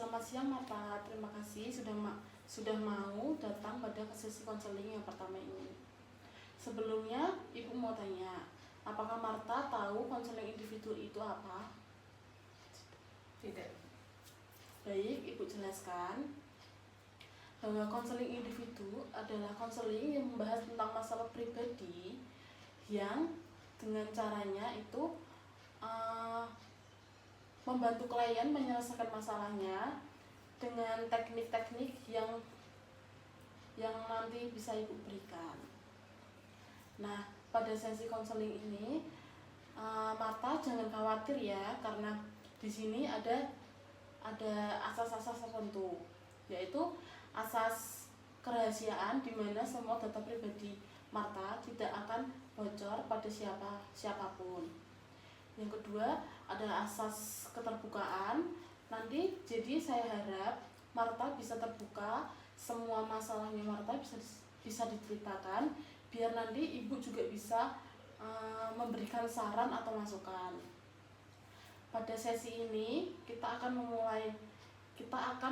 Selamat siang Marta, terima kasih sudah mau datang pada sesi konseling yang pertama ini. Sebelumnya, Ibu mau tanya, apakah Marta tahu konseling individu itu apa? Tidak. Baik, Ibu jelaskan bahwa konseling individu adalah konseling yang membahas tentang masalah pribadi yang dengan caranya itu membantu klien menyelesaikan masalahnya dengan teknik-teknik yang nanti bisa Ibu berikan. Nah, pada sesi konseling ini Marta jangan khawatir ya, karena di sini ada asas-asas tertentu, yaitu asas kerahasiaan di mana semua data pribadi Marta tidak akan bocor pada siapapun. Yang kedua adalah asas keterbukaan. Nanti jadi saya harap Marta bisa terbuka, semua masalahnya Marta bisa diceritakan, biar nanti Ibu juga bisa memberikan saran atau masukan. Pada sesi ini kita akan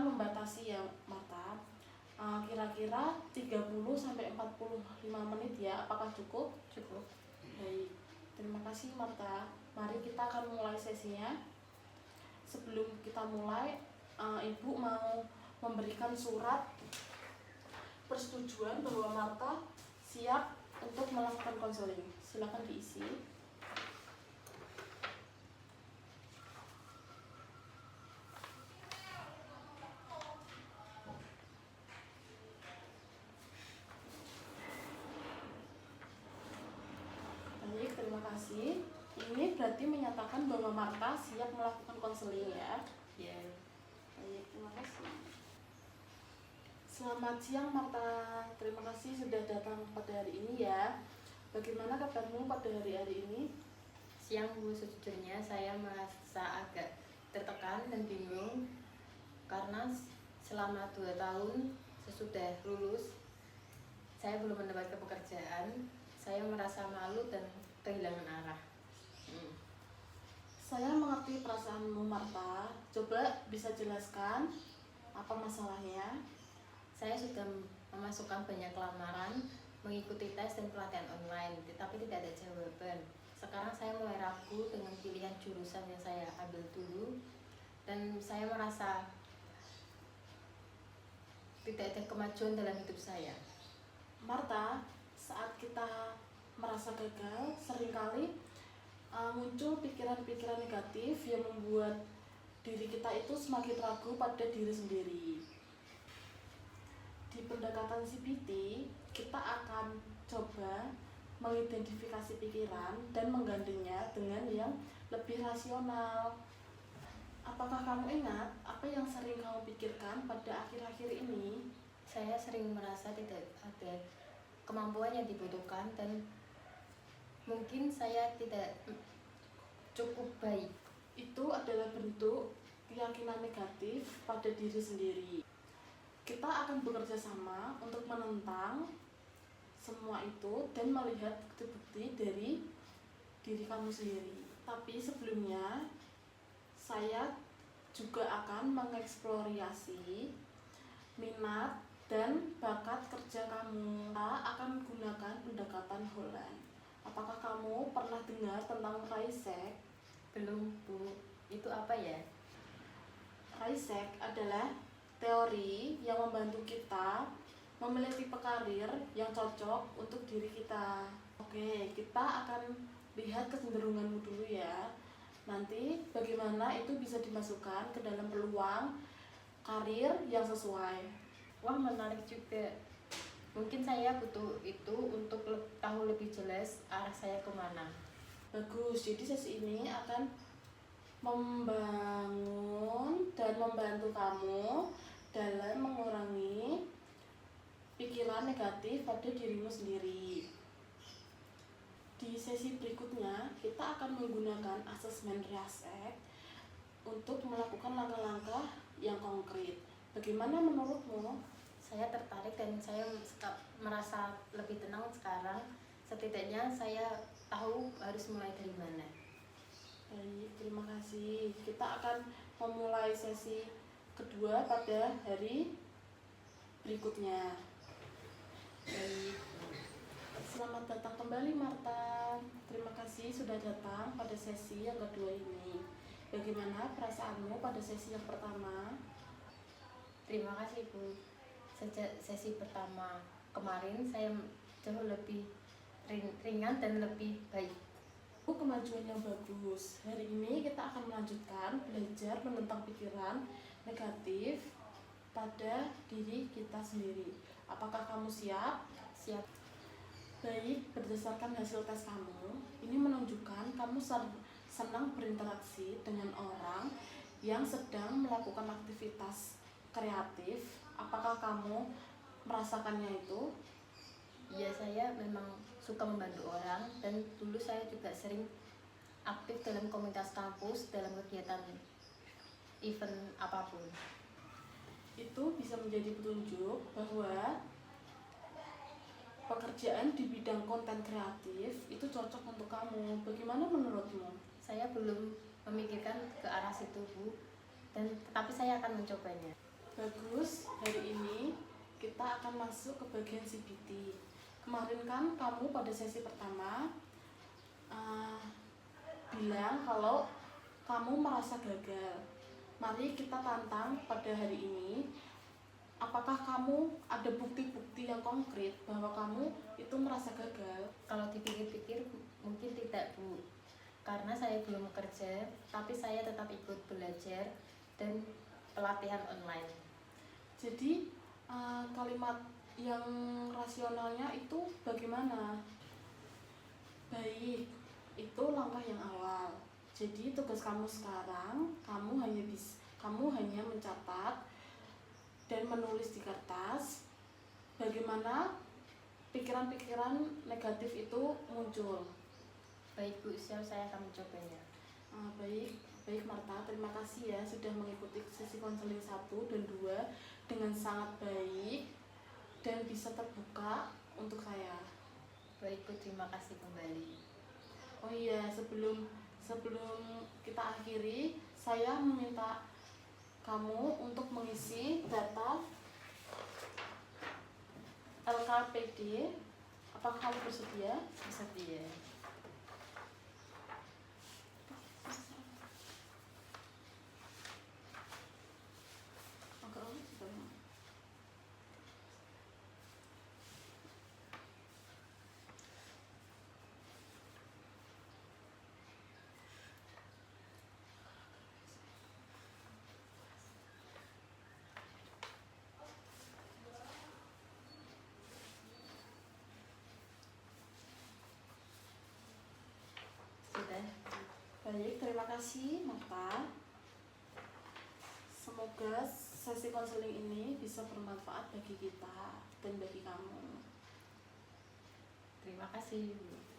membatasi ya Marta, kira-kira 30-45 menit ya, apakah cukup? Cukup. Baik, terima kasih Marta. Mari kita akan mulai sesinya. Sebelum kita mulai, Ibu mau memberikan surat persetujuan bahwa Marta siap untuk melakukan konseling. Silakan diisi. Baik, terima kasih. Ini berarti menyatakan bahwa Marta siap melakukan konseling ya. Ya. Baik, terima kasih. Selamat siang Marta, terima kasih sudah datang pada hari ini ya. Bagaimana kabarmu pada hari ini? Siang Bu, sejujurnya saya merasa agak tertekan dan bingung karena selama 2 tahun sesudah lulus saya belum mendapatkan pekerjaan. Saya merasa malu dan kehilangan arah. Saya mengerti perasaanmu Marta. Coba bisa jelaskan apa masalahnya? Saya sudah memasukkan banyak lamaran, mengikuti tes dan pelatihan online, tetapi tidak ada jawaban. Sekarang saya mulai ragu dengan pilihan jurusan yang saya ambil dulu, dan saya merasa tidak ada kemajuan dalam hidup saya. Marta, saat kita merasa gagal, seringkali muncul pikiran-pikiran negatif yang membuat diri kita itu semakin ragu pada diri sendiri. Di pendekatan CBT, kita akan coba mengidentifikasi pikiran dan menggandengnya dengan yang lebih rasional. Apakah kamu ingat apa yang sering kamu pikirkan pada akhir-akhir ini? Saya sering merasa tidak ada kemampuan yang dibutuhkan dan mungkin saya tidak cukup baik. Itu adalah bentuk keyakinan negatif pada diri sendiri. Kita akan bekerja sama untuk menentang semua itu dan melihat bukti-bukti dari diri kamu sendiri. Tapi sebelumnya, saya juga akan mengeksplorasi minat dan bakat kerja kamu. Kita akan gunakan pendekatan Holland. Apakah kamu pernah dengar tentang Rysek? Belum Bu, itu apa ya? Rysek adalah teori yang membantu kita memilih tipe karir yang cocok untuk diri kita. Oke, kita akan lihat kecenderunganmu dulu ya. Nanti bagaimana itu bisa dimasukkan ke dalam peluang karir yang sesuai. Wah, menarik juga. Mungkin saya butuh itu untuk tahu lebih jelas arah saya kemana. Bagus, jadi sesi ini akan membangun dan membantu kamu dalam mengurangi pikiran negatif pada dirimu sendiri. Di sesi berikutnya, kita akan menggunakan asesmen Rysek untuk melakukan langkah-langkah yang konkret. Bagaimana menurutmu? Saya tertarik dan saya merasa lebih tenang sekarang. Setidaknya saya tahu harus mulai dari mana. Baik, terima kasih. Kita akan memulai sesi kedua pada hari berikutnya. Baik, selamat datang kembali Marta. Terima kasih sudah datang pada sesi yang kedua ini. Bagaimana perasaanmu pada sesi yang pertama? Terima kasih Bu. Sejak sesi pertama kemarin saya jauh lebih ringan dan lebih baik. Kemajuan yang bagus. Hari ini kita akan melanjutkan belajar tentang pikiran negatif pada diri kita sendiri. Apakah kamu siap? Siap. Baik, berdasarkan hasil tes kamu, ini menunjukkan kamu senang berinteraksi dengan orang yang sedang melakukan aktivitas kreatif. Apakah kamu merasakannya itu? Ya, saya memang suka membantu orang dan dulu saya juga sering aktif dalam komunitas kampus dalam kegiatan event apapun. Itu bisa menjadi petunjuk bahwa pekerjaan di bidang konten kreatif itu cocok untuk kamu. Bagaimana menurutmu? Saya belum memikirkan ke arah situ Bu, tetapi saya akan mencobanya. Bagus, hari ini kita akan masuk ke bagian CBT. Kemarin kan kamu pada sesi pertama bilang kalau kamu merasa gagal. Mari kita tantang pada hari ini. Apakah kamu ada bukti-bukti yang konkret bahwa kamu itu merasa gagal? Kalau dipikir-pikir mungkin tidak Bu, karena saya belum kerja, tapi saya tetap ikut belajar dan pelatihan online. Jadi kalimat yang rasionalnya itu bagaimana? Baik, itu langkah yang awal. Jadi tugas kamu sekarang, kamu hanya mencatat dan menulis di kertas bagaimana pikiran-pikiran negatif itu muncul. Baik Bu, siap, saya akan mencobanya. Baik Marta, terima kasih ya sudah mengikuti sesi konseling 1 dan 2 dengan sangat baik dan bisa terbuka untuk saya. Baik Bu, terima kasih kembali. Oh iya, sebelum kita akhiri, saya meminta kamu untuk mengisi data LKPD. Apakah kamu bersedia? Bersedia. Sudah. Baik, terima kasih Marta. Semoga sesi konseling ini bisa bermanfaat bagi kita dan bagi kamu. Terima kasih Bu.